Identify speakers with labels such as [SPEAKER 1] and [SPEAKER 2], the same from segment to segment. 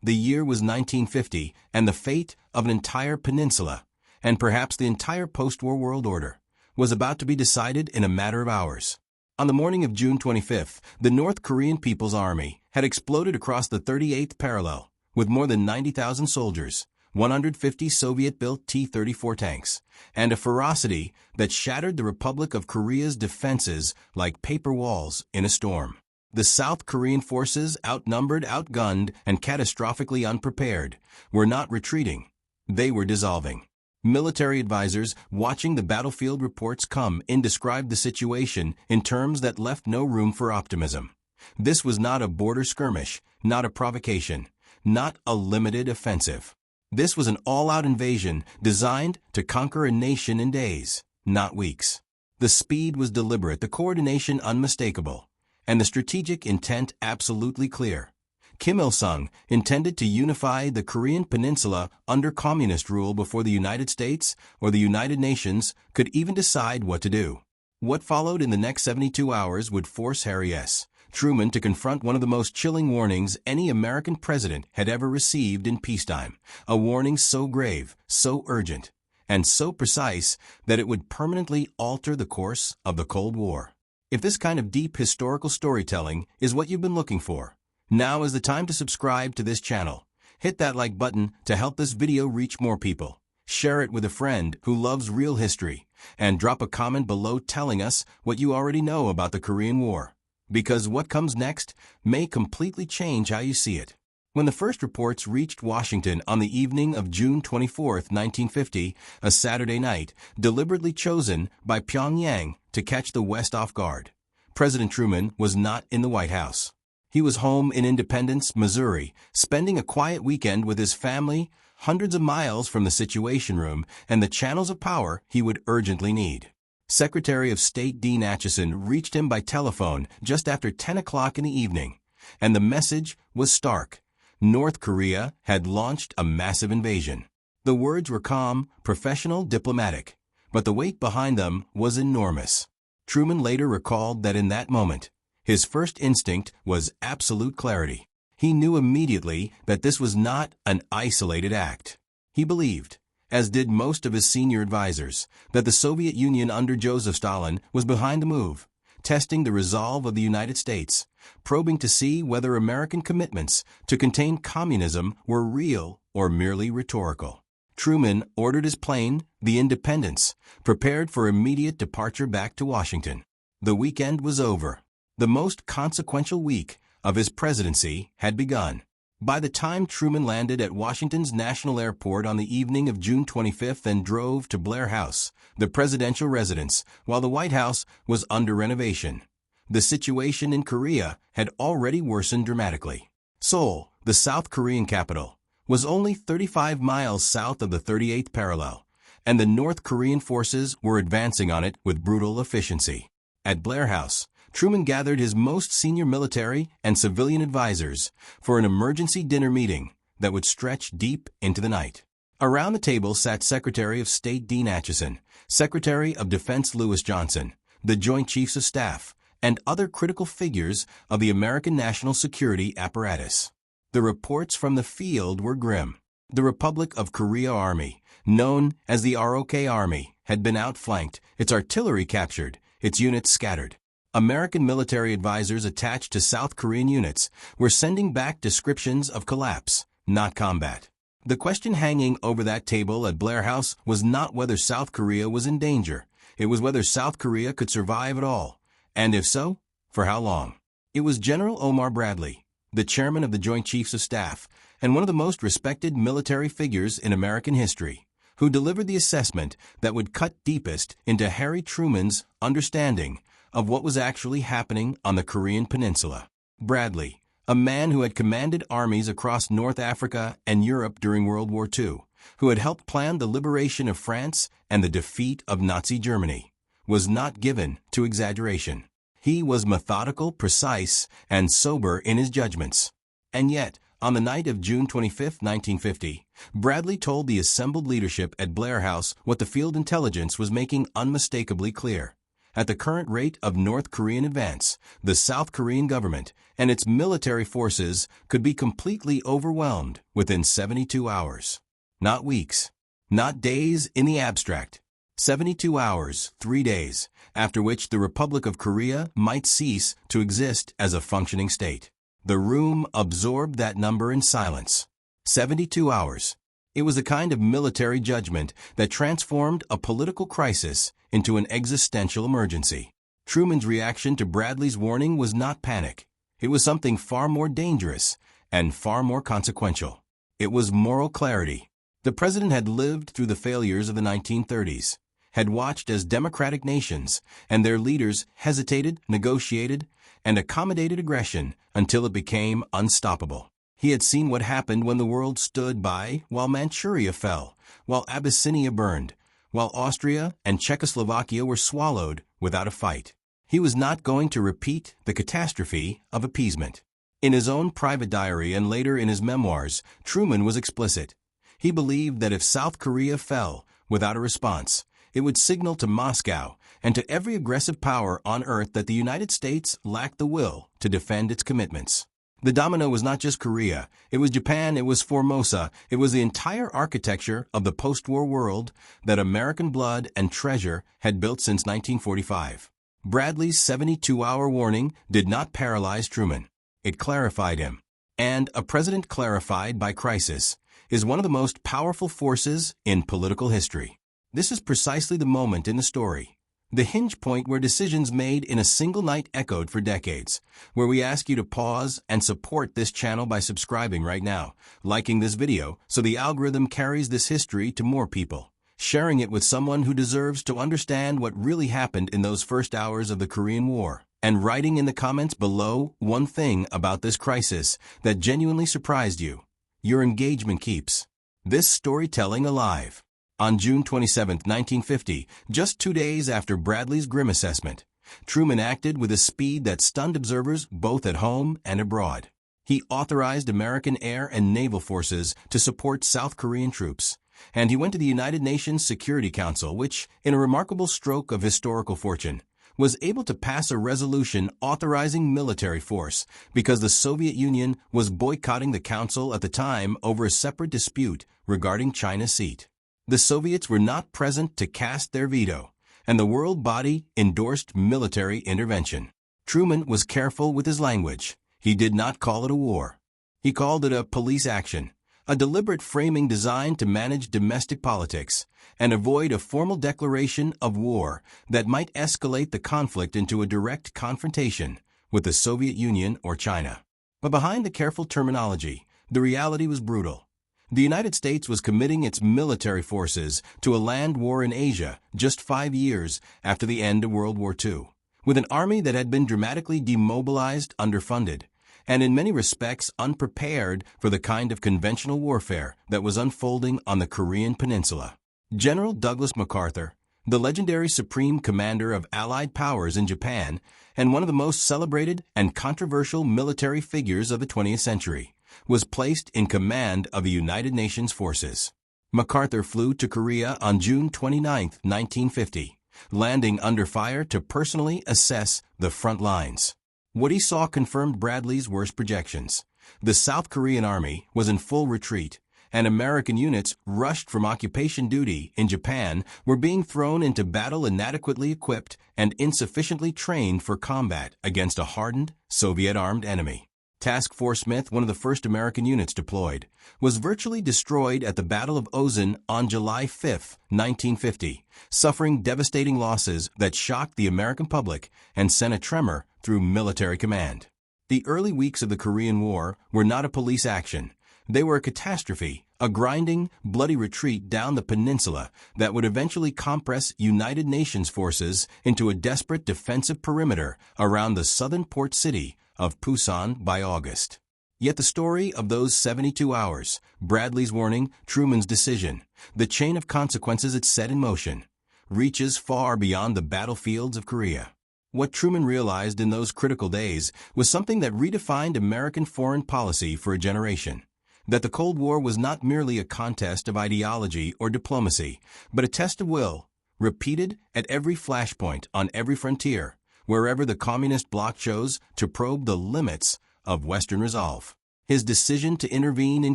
[SPEAKER 1] The year was 1950, and the fate of an entire peninsula, and perhaps the entire post-war world order, was about to be decided in a matter of hours. On the morning of June 25th, the North Korean People's Army had exploded across the 38th parallel, with more than 90,000 soldiers, 150 Soviet-built T-34 tanks, and a ferocity that shattered the Republic of Korea's defenses like paper walls in a storm. The South Korean forces, outnumbered, outgunned, and catastrophically unprepared, were not retreating. They were dissolving. Military advisors watching the battlefield reports come in described the situation in terms that left no room for optimism. This was not a border skirmish, not a provocation, not a limited offensive. This was an all-out invasion designed to conquer a nation in days, not weeks. The speed was deliberate, the coordination unmistakable, and the strategic intent absolutely clear. Kim Il-sung intended to unify the Korean peninsula under communist rule before the United States or the United Nations could even decide what to do. What followed in the next 72 hours would force Harry S. Truman to confront one of the most chilling warnings any American president had ever received in peacetime, a warning so grave, so urgent, and so precise that it would permanently alter the course of the Cold War. If this kind of deep historical storytelling is what you've been looking for, now is the time to subscribe to this channel. Hit that like button to help this video reach more people. Share it with a friend who loves real history, and drop a comment below telling us what you already know about the Korean War, because what comes next may completely change how you see it. When the first reports reached Washington on the evening of June 24, 1950, a Saturday night, deliberately chosen by Pyongyang to catch the West off guard, President Truman was not in the White House. He was home in Independence, Missouri, spending a quiet weekend with his family, hundreds of miles from the Situation Room and the channels of power he would urgently need. Secretary of State Dean Acheson reached him by telephone just after 10 o'clock in the evening, and the message was stark. North Korea had launched a massive invasion. The words were calm, professional, diplomatic, but the weight behind them was enormous. Truman later recalled that in that moment, his first instinct was absolute clarity. He knew immediately that this was not an isolated act. He believed, as did most of his senior advisors, that the Soviet Union under Joseph Stalin was behind the move, testing the resolve of the United States, probing to see whether American commitments to contain communism were real or merely rhetorical. Truman ordered his plane, the Independence, prepared for immediate departure back to Washington. The weekend was over. The most consequential week of his presidency had begun. By the time Truman landed at Washington's National Airport on the evening of June 25th and drove to Blair House, the presidential residence, while the White House was under renovation, the situation in Korea had already worsened dramatically. Seoul, the South Korean capital, was only 35 miles south of the 38th parallel, and the North Korean forces were advancing on it with brutal efficiency. At Blair House, Truman gathered his most senior military and civilian advisors for an emergency dinner meeting that would stretch deep into the night. Around the table sat Secretary of State Dean Acheson, Secretary of Defense Lewis Johnson, the Joint Chiefs of Staff, and other critical figures of the American national security apparatus. The reports from the field were grim. The Republic of Korea Army, known as the ROK Army, had been outflanked, its artillery captured, its units scattered. American military advisors attached to South Korean units were sending back descriptions of collapse, not combat. The question hanging over that table at Blair House was not whether South Korea was in danger. It was whether South Korea could survive at all, and if so, for how long. It was General Omar Bradley, the chairman of the Joint Chiefs of Staff and one of the most respected military figures in American history, who delivered the assessment that would cut deepest into Harry Truman's understanding of what was actually happening on the Korean peninsula. Bradley, a man who had commanded armies across North Africa and Europe during World War II, who had helped plan the liberation of France and the defeat of Nazi Germany, was not given to exaggeration. He was methodical, precise, and sober in his judgments. And yet, on the night of June 25, 1950, Bradley told the assembled leadership at Blair House what the field intelligence was making unmistakably clear. At the current rate of North Korean advance, the South Korean government and its military forces could be completely overwhelmed within 72 hours. Not weeks, not days in the abstract. 72 hours, 3 days, after which the Republic of Korea might cease to exist as a functioning state. The room absorbed that number in silence. 72 hours. It was a kind of military judgment that transformed a political crisis into an existential emergency. Truman's reaction to Bradley's warning was not panic. It was something far more dangerous and far more consequential. It was moral clarity. The president had lived through the failures of the 1930s, had watched as democratic nations and their leaders hesitated, negotiated, and accommodated aggression until it became unstoppable. He had seen what happened when the world stood by while Manchuria fell, while Abyssinia burned, while Austria and Czechoslovakia were swallowed without a fight. He was not going to repeat the catastrophe of appeasement. In his own private diary and later in his memoirs, Truman was explicit. He believed that if South Korea fell without a response, it would signal to Moscow and to every aggressive power on earth that the United States lacked the will to defend its commitments. The domino was not just Korea, it was Japan, it was Formosa, it was the entire architecture of the post-war world that American blood and treasure had built since 1945. Bradley's 72-hour warning did not paralyze Truman. It clarified him. And a president clarified by crisis is one of the most powerful forces in political history. This is precisely the moment in the story, the hinge point where decisions made in a single night echoed for decades, where we ask you to pause and support this channel by subscribing right now, liking this video so the algorithm carries this history to more people, sharing it with someone who deserves to understand what really happened in those first hours of the Korean War, and writing in the comments below one thing about this crisis that genuinely surprised you. Your engagement keeps this storytelling alive. On June 27, 1950, just 2 days after Bradley's grim assessment, Truman acted with a speed that stunned observers both at home and abroad. He authorized American air and naval forces to support South Korean troops, and he went to the United Nations Security Council, which, in a remarkable stroke of historical fortune, was able to pass a resolution authorizing military force because the Soviet Union was boycotting the council at the time over a separate dispute regarding China's seat. The Soviets were not present to cast their veto, and the world body endorsed military intervention. Truman was careful with his language. He did not call it a war. He called it a police action, a deliberate framing designed to manage domestic politics and avoid a formal declaration of war that might escalate the conflict into a direct confrontation with the Soviet Union or China. But behind the careful terminology, the reality was brutal. The United States was committing its military forces to a land war in Asia just 5 years after the end of World War II, with an army that had been dramatically demobilized, underfunded, and in many respects unprepared for the kind of conventional warfare that was unfolding on the Korean Peninsula. General Douglas MacArthur, the legendary supreme commander of Allied powers in Japan and one of the most celebrated and controversial military figures of the 20th century, was placed in command of the United Nations forces. MacArthur flew to Korea on June 29, 1950, landing under fire to personally assess the front lines. What he saw confirmed Bradley's worst projections. The South Korean army was in full retreat, and American units rushed from occupation duty in Japan were being thrown into battle inadequately equipped and insufficiently trained for combat against a hardened, Soviet-armed enemy. Task Force Smith, one of the first American units deployed, was virtually destroyed at the Battle of Ozen on July 5, 1950, suffering devastating losses that shocked the American public and sent a tremor through military command. The early weeks of the Korean War were not a police action. They were a catastrophe, a grinding, bloody retreat down the peninsula that would eventually compress United Nations forces into a desperate defensive perimeter around the southern port city of Pusan by August. Yet the story of those 72 hours, Bradley's warning, Truman's decision, the chain of consequences it set in motion, reaches far beyond the battlefields of Korea. What Truman realized in those critical days was something that redefined American foreign policy for a generation. That the Cold War was not merely a contest of ideology or diplomacy, but a test of will, repeated at every flashpoint on every frontier, wherever the communist bloc chose to probe the limits of Western resolve. His decision to intervene in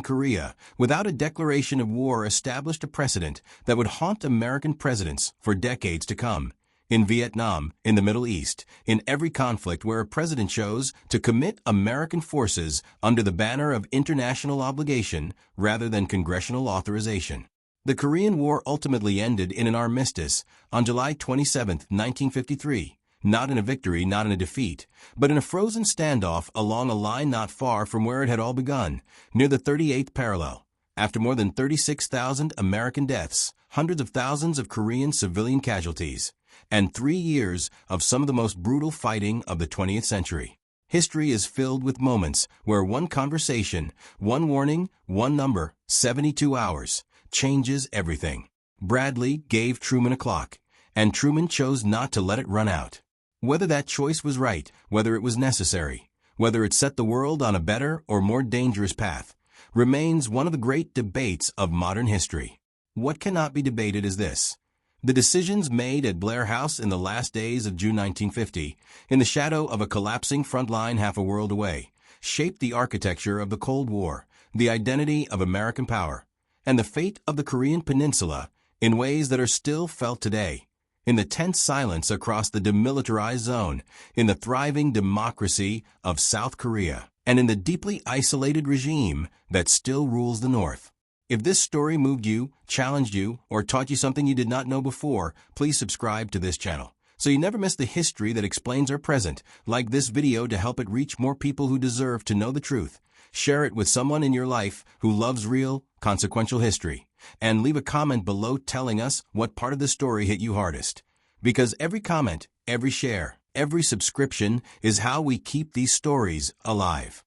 [SPEAKER 1] Korea without a declaration of war established a precedent that would haunt American presidents for decades to come. In Vietnam, in the Middle East, in every conflict where a president chose to commit American forces under the banner of international obligation rather than congressional authorization. The Korean War ultimately ended in an armistice on July 27, 1953. Not in a victory, not in a defeat, but in a frozen standoff along a line not far from where it had all begun, near the 38th parallel. After more than 36,000 American deaths, hundreds of thousands of Korean civilian casualties, and 3 years of some of the most brutal fighting of the 20th century. History is filled with moments where one conversation, one warning, one number, 72 hours, changes everything. Bradley gave Truman a clock, and Truman chose not to let it run out. Whether that choice was right, whether it was necessary, whether it set the world on a better or more dangerous path, remains one of the great debates of modern history. What cannot be debated is this: the decisions made at Blair House in the last days of June 1950, in the shadow of a collapsing front line half a world away, shaped the architecture of the Cold War, the identity of American power, and the fate of the Korean Peninsula in ways that are still felt today. In the tense silence across the demilitarized zone, in the thriving democracy of South Korea, and in the deeply isolated regime that still rules the North. If this story moved you, challenged you, or taught you something you did not know before, please subscribe to this channel, so you never miss the history that explains our present. Like this video to help it reach more people who deserve to know the truth. Share it with someone in your life who loves real, consequential history. And leave a comment below telling us what part of the story hit you hardest. Because every comment, every share, every subscription is how we keep these stories alive.